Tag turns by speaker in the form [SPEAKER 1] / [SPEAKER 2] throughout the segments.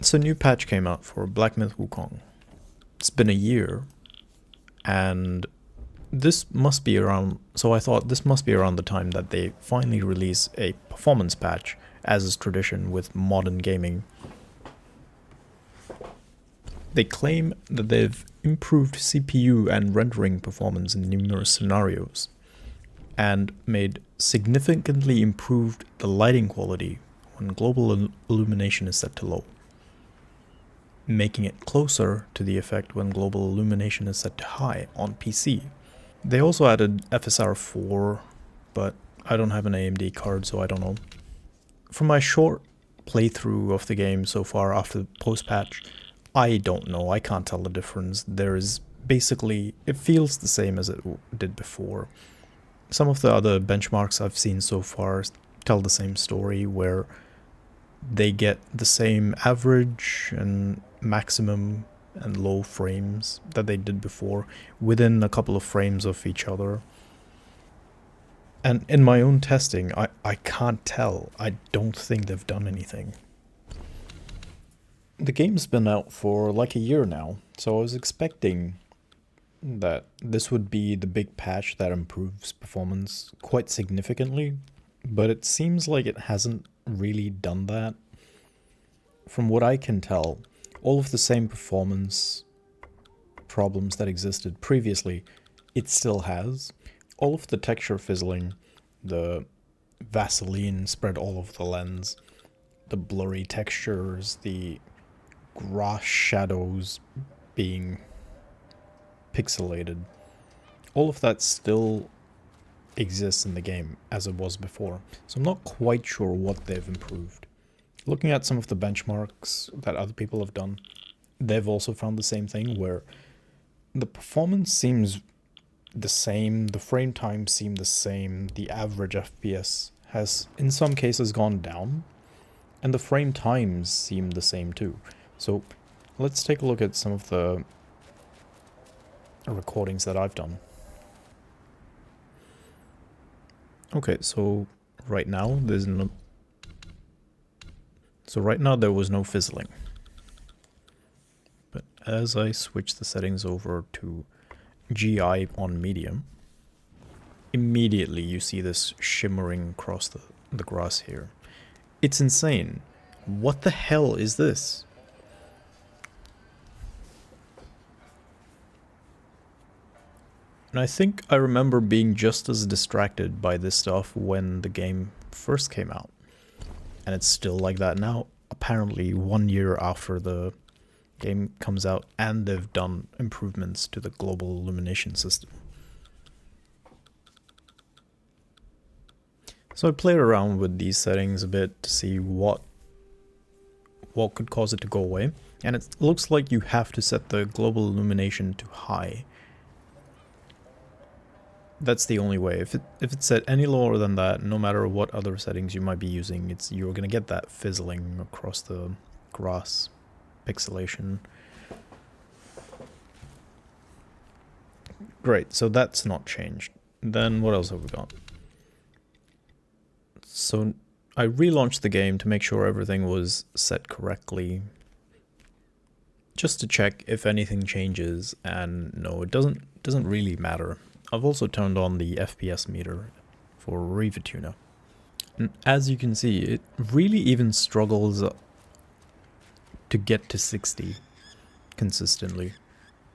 [SPEAKER 1] So a new patch came out for Black Myth Wukong. It's been a year, and this must be around. So I thought this must be around the time that they finally release a performance patch, as is tradition with modern gaming. They claim that they've improved CPU and rendering performance in numerous scenarios, and made significantly improved the lighting quality when global illumination is set to low, making it closer to the effect when global illumination is set to high on PC. They also added FSR 4, but I don't have an AMD card, so I don't know. From my short playthrough of the game so far after post-patch, I don't know, I can't tell the difference. There is basically, it feels the same as it did before. Some of the other benchmarks I've seen so far tell the same story, where they get the same average and maximum and low frames that they did before, within a couple of frames of each other. And in my own testing, I can't tell. I don't think they've done anything. The game's been out for like a year now, so I was expecting that this would be the big patch that improves performance quite significantly, but it seems like it hasn't really done that. From what I can tell, all of the same performance problems that existed previously, it still has. All of the texture fizzling, the Vaseline spread all over the lens, the blurry textures, the grass shadows being pixelated, all of that still exists in the game as it was before. So I'm not quite sure what they've improved. Looking at some of the benchmarks that other people have done, they've also found the same thing, where the performance seems the same, the frame times seem the same, the average FPS has in some cases gone down, and the frame times seem the same too. So let's take a look at some of the recordings that I've done. Okay, so right now there's no... So right now there was no fizzling. But as I switch the settings over to GI on medium, immediately you see this shimmering across the grass here. It's insane. What the hell is this? And I think I remember being just as distracted by this stuff when the game first came out. And it's still like that now, apparently 1 year after the game comes out, and they've done improvements to the global illumination system. So I played around with these settings a bit to see what could cause it to go away, and it looks like you have to set the global illumination to high. That's the only way. If it's set any lower than that, no matter what other settings you might be using, you're gonna get that fizzling across the grass pixelation. Great, so that's not changed. Then what else have we got? So I relaunched the game to make sure everything was set correctly, just to check if anything changes, and no, it doesn't really matter. I've also turned on the FPS meter for Revatuna. And as you can see, it really even struggles to get to 60 consistently.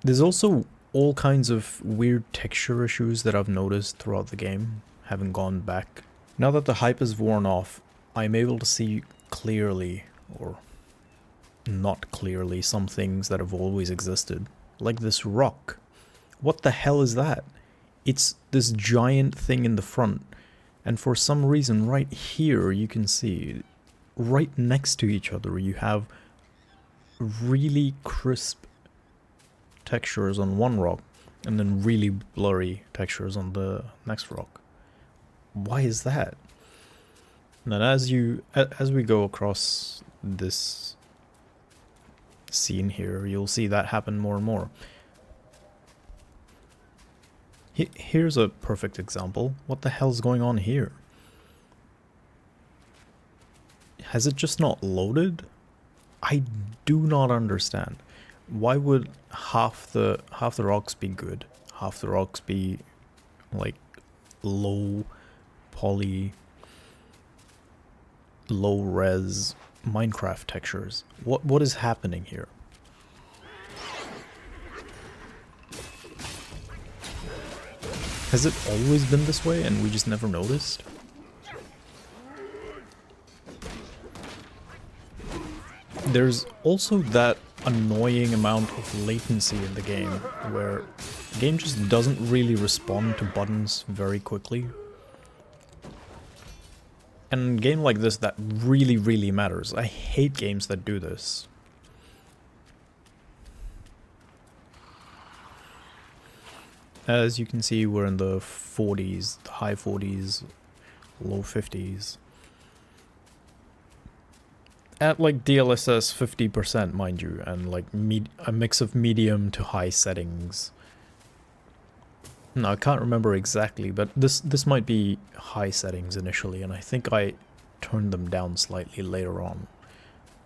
[SPEAKER 1] There's also all kinds of weird texture issues that I've noticed throughout the game, having gone back. Now that the hype is worn off, I'm able to see clearly, or not clearly, some things that have always existed. Like this rock. What the hell is that? It's this giant thing in the front, and for some reason right here you can see, right next to each other, you have really crisp textures on one rock, and then really blurry textures on the next rock. Why is that? And then as we go across this scene here, you'll see that happen more and more. Here's a perfect example. What the hell's going on here? Has it just not loaded? I do not understand. Why would half the rocks be good? Half the rocks be like low poly, low res Minecraft textures. What is happening here? Has it always been this way and we just never noticed? There's also that annoying amount of latency in the game where the game just doesn't really respond to buttons very quickly. And in a game like this, that really, really matters. I hate games that do this. As you can see, we're in the 40s, the high 40s, low 50s. At like DLSS 50%, mind you, and like a mix of medium to high settings. No, I can't remember exactly, but this might be high settings initially, and I think I turned them down slightly later on.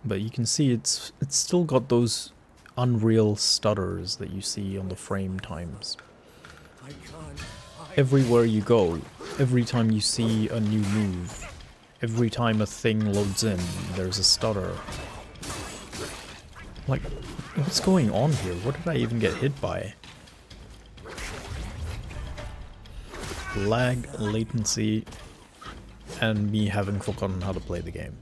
[SPEAKER 1] But you can see it's still got those unreal stutters that you see on the frame times. Everywhere you go, every time you see a new move, every time a thing loads in, there's a stutter. Like, what's going on here? What did I even get hit by? Lag, latency, and me having forgotten how to play the game.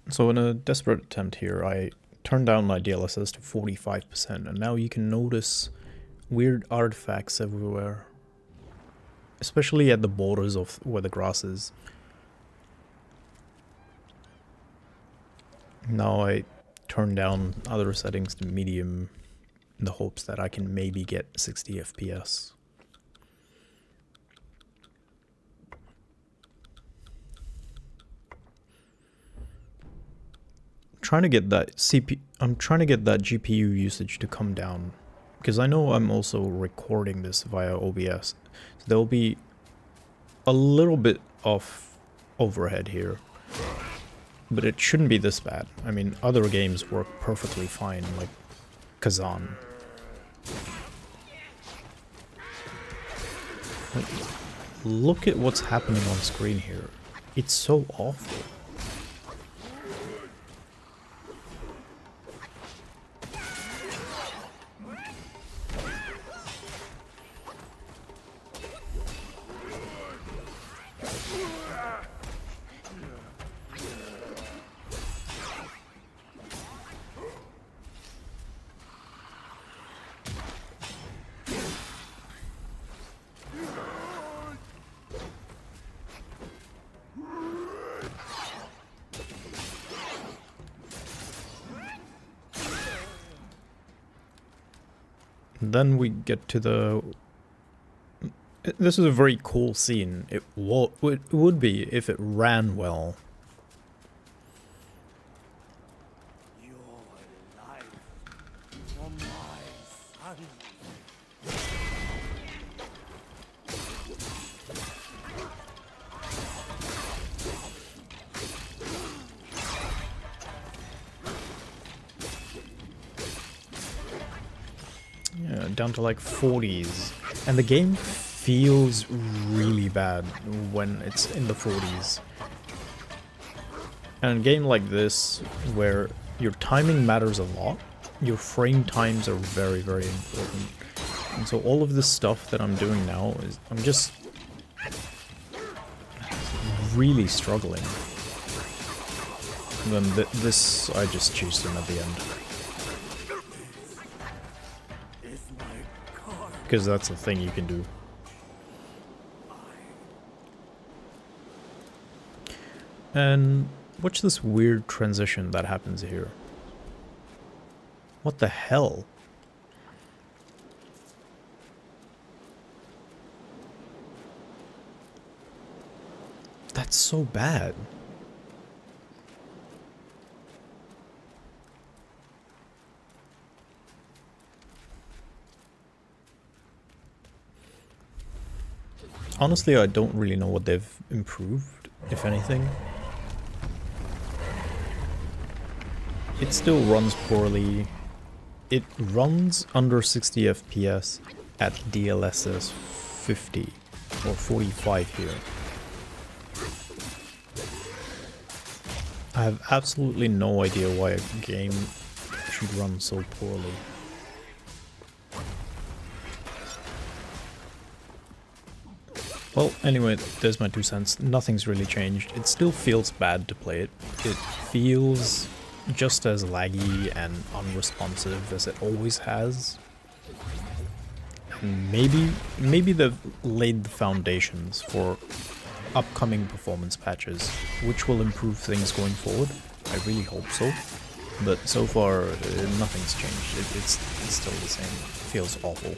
[SPEAKER 1] So in a desperate attempt here, I turned down my DLSS to 45%, and now you can notice weird artifacts everywhere. Especially at the borders of where the grass is. Now I turn down other settings to medium in the hopes that I can maybe get 60 FPS. I'm trying to get that GPU usage to come down, because I know I'm also recording this via OBS, so there'll be a little bit of overhead here, but it shouldn't be this bad. I mean, other games work perfectly fine, like Kazan. Like, look at what's happening on screen here. It's so awful. Then we get to the... This is a very cool scene. It would be if it ran well.
[SPEAKER 2] Your life for my son.
[SPEAKER 1] Yeah, down to like 40s. And the game feels really bad when it's in the 40s. And in a game like this, where your timing matters a lot, your frame times are very, very important. And so all of this stuff that I'm doing now is, I'm just really struggling. And then this, I just chased him at the end. Because that's the thing you can do. And watch this weird transition that happens here. What the hell? That's so bad. Honestly, I don't really know what they've improved, if anything. It still runs poorly. It runs under 60 FPS at DLSS 50 or 45 here. I have absolutely no idea why a game should run so poorly. Well, anyway, there's my 2 cents. Nothing's really changed. It still feels bad to play it. It feels just as laggy and unresponsive as it always has. And maybe they've laid the foundations for upcoming performance patches, which will improve things going forward. I really hope so. But so far, nothing's changed. It's still the same. It feels awful.